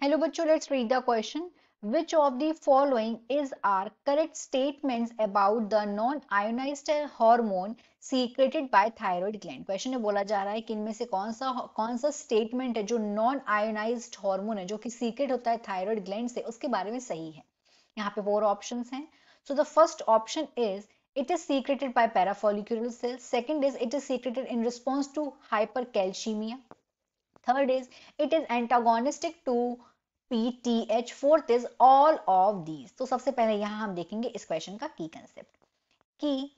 Hello बच्चों, let's read the question. Which of the following is are correct statements about the non-ionized hormone secreted by thyroid gland? Question में बोला जा रहा है कि इनमें से कौन सा स्टेटमेंट है जो नॉन आयोनाइज्ड हार्मोन है जो कि सीक्रेट होता है थायराइड ग्लैंड से, उसके बारे में सही है। यहाँ पे 4 ऑप्शंस हैं। So the first option is it is secreted by parafollicular cells. Second is it is secreted in response to hypercalcemia. Third is it is antagonistic to PTH. Fourth is all of these. तो सबसे पहले यहां हम देखेंगे इस question का की concept. की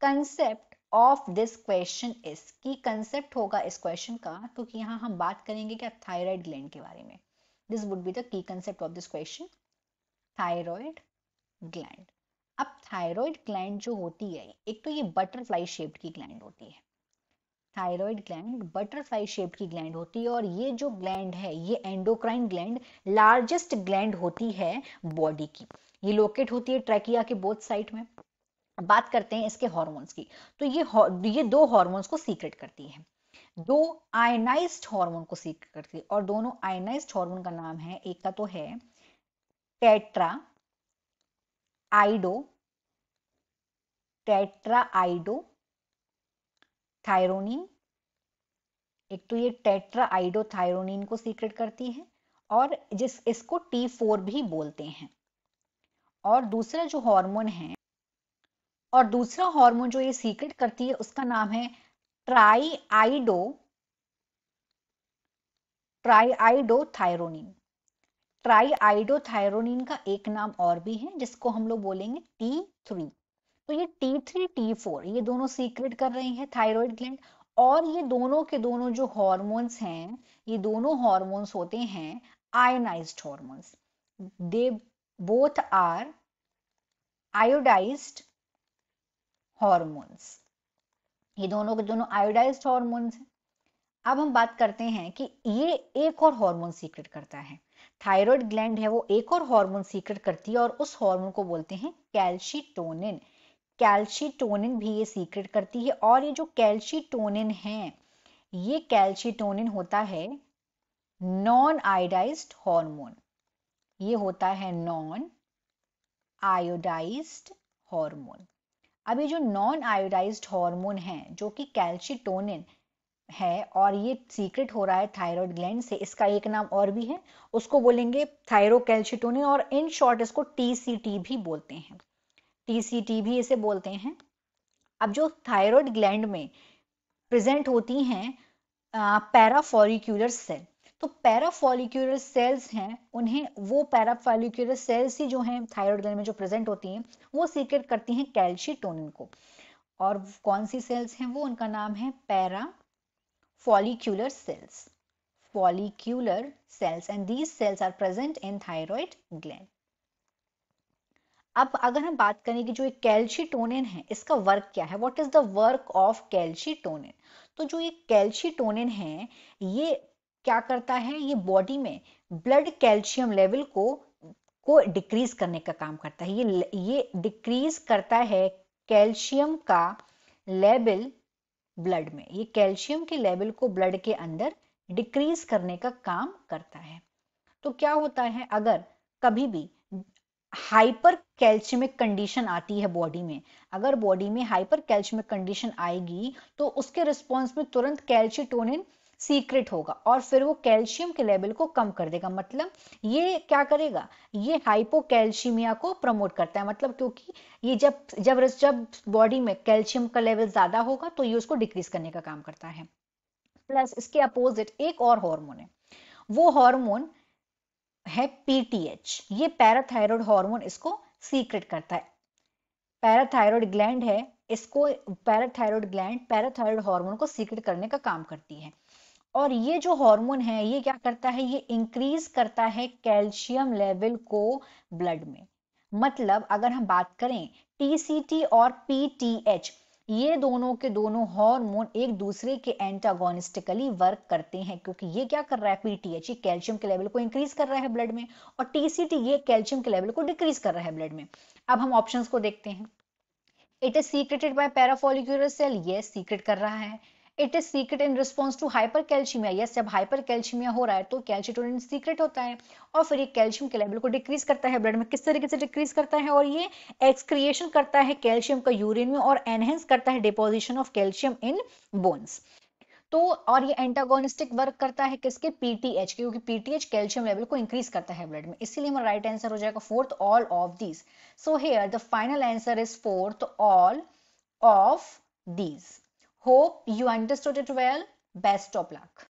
concept of this question is, की कंसेप्ट होगा इस क्वेश्चन का, क्योंकि यहां हम बात करेंगे क्या थायराइड ग्लैंड के बारे में। This would be the key concept of this question, thyroid gland. अब थायराइड ग्लैंड जो होती है, एक तो ये बटरफ्लाई शेप्ड की ग्लैंड होती है। थायराइड ग्लैंड बटरफ्लाई शेप की ग्लैंड होती है और ये जो ग्लैंड है ये एंडोक्राइन ग्लैंड लार्जेस्ट ग्लैंड होती है बॉडी की। ये लोकेट होती है ट्रैकिया के बोथ साइड में। बात करते हैं इसके हार्मोन्स की, तो ये दो हार्मोन्स को सीक्रेट करती है, दो आयनाइज्ड हार्मोन को सीक्रेट करती है, और दोनों आयनाइज्ड हार्मोन का नाम है, एक का तो है टेट्रा आइडो थायरोनिन। एक तो ये टेट्रा आइडोथायरोनिन को सीक्रेट करती है और इसको T4 भी बोलते हैं। और दूसरा हार्मोन जो ये सीक्रेट करती है उसका नाम है ट्राईआइडोथायरोनिन। ट्राईआइडोथायरोनिन का एक नाम और भी है जिसको हम लोग बोलेंगे T3। तो ये T3 T4 ये दोनों सीक्रेट कर रही है थायराइड ग्लैंड। और ये दोनों के दोनों जो हॉर्मोन्स हैं, ये दोनों हॉर्मोन्स होते हैं ionised hormones. They both are iodised hormones. ये दोनों के दोनों आयोडाइज्ड हॉर्मोन्स हैं। अब हम बात करते हैं कि ये एक और हार्मोन सीक्रेट करता है। थायराइड ग्लैंड है वो एक और हार्मोन सीक्रेट करती है और उस हार्मोन को बोलते हैं कैल्शिटोनिन। कैल्शिटोनिन भी ये सीक्रेट करती है और ये जो कैल्शिटोनिन है, ये कैल्शिटोनिन होता है नॉन आयोडाइज्ड हार्मोन। ये होता है नॉन आयोडाइज्ड हार्मोन। अब ये जो नॉन आयोडाइज्ड हार्मोन है जो कि कैल्शिटोनिन है और ये सीक्रेट हो रहा है थायराइड ग्लैंड से, इसका एक नाम और भी है, उसको बोलेंगे थायरोकैल्शिटोनिन, और इन शॉर्ट इसको TCT भी बोलते हैं। TCT भी इसे बोलते हैं। अब जो थायराइड ग्लैंड में प्रेजेंट होती हैं पैराफॉलिक्यूलर सेल, तो पैराफॉलिक्यूलर सेल्स हैं, उन्हें वो पैराफॉलिक्यूलर सेल्स ही जो हैं थायराइड ग्लैंड में जो प्रेजेंट होती हैं वो सीक्रेट करती हैं कैल्शिटोनिन को। और कौन सी सेल्स हैं वो, उनका नाम है पैराफॉलिक्यूलर sales. follicular cells and these cells are present in thyroid gland. अब अगर हम बात करें कि जो एक कैल्शिटोनिन है इसका वर्क क्या है, what is the work of calcitonin. तो जो ये कैल्शिटोनिन है ये क्या करता है, ये बॉडी में ब्लड कैल्शियम लेवल को डिक्रीज करने का काम करता है। ये डिक्रीज करता है कैल्शियम का लेवल ब्लड में, ये कैल्शियम के लेवल को ब्लड के अंदर डिक्रीज करने का काम करता है। तो क्या होता है, अगर कभी भी हाइपर कैल्शियमिक कंडीशन आती है बॉडी में, अगर बॉडी में हाइपर कैल्शियमिक कंडीशन आएगी तो उसके रिस्पॉन्स में तुरंत कैल्शिटोनिन सीक्रेट होगा और फिर वो कैल्शियम के लेवल को कम कर देगा। मतलब ये क्या करेगा, ये हाइपोकैल्शिमिया को प्रमोट करता है। मतलब क्योंकि ये जब बॉडी में कैल्शियम का लेवल ज्यादा होगा तो ये उसको डिक्रीज करने का काम करता है। प्लस इसके अपोजिट एक और हार्मोन है, वो हार्मोन है PTH। ये पैराथायरॉयड हार्मोन इसको सीक्रेट करता है। पैराथायरॉयड ग्लैंड है, इसको पैराथायरॉयड हार्मोन को सीक्रेट करने का काम करती है। और ये जो हार्मोन है ये क्या करता है, ये इंक्रीज करता है कैल्शियम लेवल को ब्लड में। मतलब अगर हम बात करें TCT और PTH, ये दोनों के दोनों हार्मोन एक दूसरे के एंटागोनिस्टिकली वर्क करते हैं, क्योंकि ये क्या कर रहा है, PTH ये कैल्शियम के लेवल को इंक्रीज कर रहा है ब्लड में और TCT ये कैल्शियम के लेवल को डिक्रीज कर रहा है ब्लड में। अब हम ऑप्शंस को देखते हैं। It is secreted by parafollicular cell, ये सीक्रेट कर रहा है। It is secrete in response to hypercalcaemia. Yes, जब हाइपर कैल्शियमिया हो रहा है तो कैल्शिटोनिन सीक्रेट होता है और फिर ये कैल्शियम के लेवल को डिक्रीज करता है ब्लड में। किस तरीके से डिक्रीज करता है? और ये एक्सक्रिएशन करता है कैल्शियम का यूरिन में और एनहेंस करता है deposition of calcium in bones. तो और ये एंटागोनिस्टिक वर्क करता है किसके? पीटीएच के, क्योंकि पीटीएच कैल्शियम लेवल को इंक्रीज करता है ब्लड में। इसीलिए हमारा राइट आंसर हो जाएगा fourth, all of these. So here the final answer is fourth, all of these. Hope you understood it well. Best of luck.